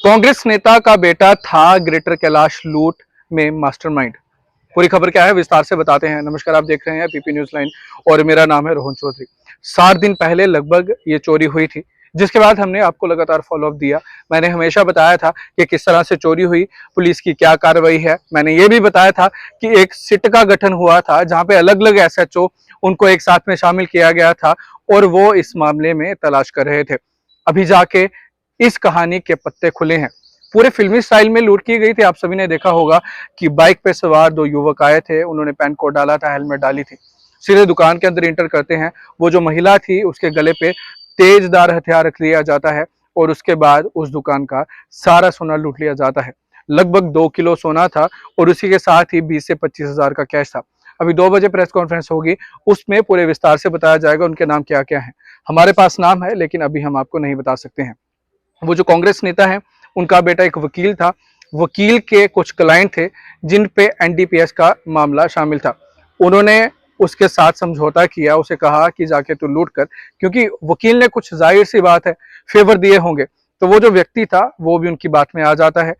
कांग्रेस नेता का बेटा था ग्रेटर कैलाश लूट में मास्टरमाइंड। पूरी खबर क्या है विस्तार से बताते हैं। नमस्कार, आप देख रहे हैं पीपी न्यूज लाइन और मेरा नाम है रोहन चौधरी। 7 दिन पहले लगभग ये चोरी हुई थी, जिसके बाद हमने आपको लगातार फॉलोअप दिया। मैंने हमेशा बताया था कि किस तरह से चोरी हुई, पुलिस की क्या कार्रवाई है। मैंने ये भी बताया था कि एक सिट का गठन हुआ था जहां पे अलग अलग एसएचओ उनको एक साथ में शामिल किया गया था और वो इस मामले में तलाश कर रहे थे। अभी जाके इस कहानी के पत्ते खुले हैं। पूरे फिल्मी स्टाइल में लूट की गई थी। आप सभी ने देखा होगा कि बाइक पे सवार 2 युवक आए थे, उन्होंने पैन कोड डाला था, हेलमेट डाली थी, सीधे दुकान के अंदर इंटर करते हैं। वो जो महिला थी उसके गले पे तेजदार हथियार रख लिया जाता है और उसके बाद उस दुकान का सारा सोना लूट लिया जाता है। लगभग 2 किलो सोना था और उसी के साथ ही 20 से 25 हजार का कैश था। अभी 2 बजे प्रेस कॉन्फ्रेंस होगी, उसमें पूरे विस्तार से बताया जाएगा उनके नाम क्या क्या है। हमारे पास नाम है लेकिन अभी हम आपको नहीं बता सकते हैं। वो जो कांग्रेस नेता है उनका बेटा एक वकील था। वकील के कुछ क्लाइंट थे जिन पे एनडीपीएस का मामला शामिल था। उन्होंने उसके साथ समझौता किया, उसे कहा कि जाके तू लूट कर, क्योंकि वकील ने कुछ जाहिर सी बात है फेवर दिए होंगे। तो वो जो व्यक्ति था वो भी उनकी बात में आ जाता है।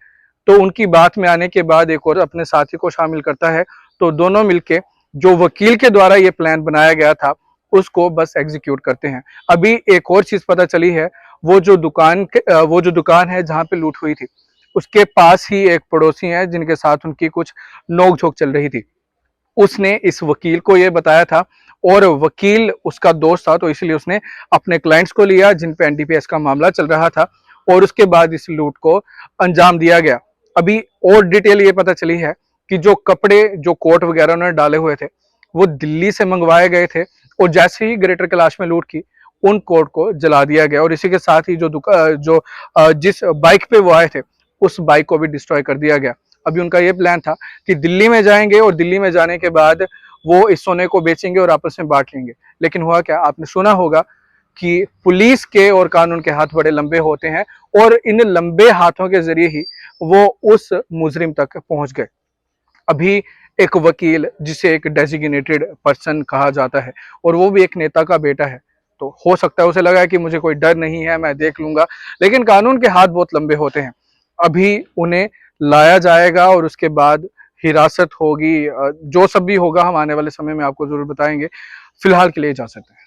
तो उनकी बात में आने के बाद एक और अपने साथी को शामिल करता है। तो दोनों मिलके जो वकील के द्वारा ये प्लान बनाया गया था उसको बस एग्जीक्यूट करते हैं। अभी एक और चीज पता चली है, वो जो दुकान है जहां पे लूट हुई थी उसके पास ही एक पड़ोसी है जिनके साथ उनकी कुछ नोकझोंक चल रही थी। उसने इस वकील को ये बताया था और वकील उसका दोस्त था, तो इसलिए उसने अपने क्लाइंट्स को लिया जिन पे एनडीपीएस का मामला चल रहा था और उसके बाद इस लूट को अंजाम दिया गया। अभी और डिटेल ये पता चली है कि जो कपड़े, जो कोट वगैरह उन्होंने डाले हुए थे वो दिल्ली से मंगवाए गए थे और जैसे ही ग्रेटर कैलाश में लूट की उन कोट को जला दिया गया और इसी के साथ ही जिस बाइक पे वो आए थे उस बाइक को भी डिस्ट्रॉय कर दिया गया। अभी उनका ये प्लान था कि दिल्ली में जाएंगे और दिल्ली में जाने के बाद वो इस सोने को बेचेंगे और आपस में बांट लेंगे। लेकिन हुआ क्या, आपने सुना होगा कि पुलिस के और कानून के हाथ बड़े लंबे होते हैं और इन लंबे हाथों के जरिए ही वो उस मुजरिम तक पहुंच गए। अभी एक वकील जिसे एक डेजिग्नेटेड पर्सन कहा जाता है और वो भी एक नेता का बेटा है, तो हो सकता है उसे लगा है कि मुझे कोई डर नहीं है, मैं देख लूंगा, लेकिन कानून के हाथ बहुत लंबे होते हैं। अभी उन्हें लाया जाएगा और उसके बाद हिरासत होगी। जो सब भी होगा हम आने वाले समय में आपको जरूर बताएंगे। फिलहाल के लिए इजाजत है।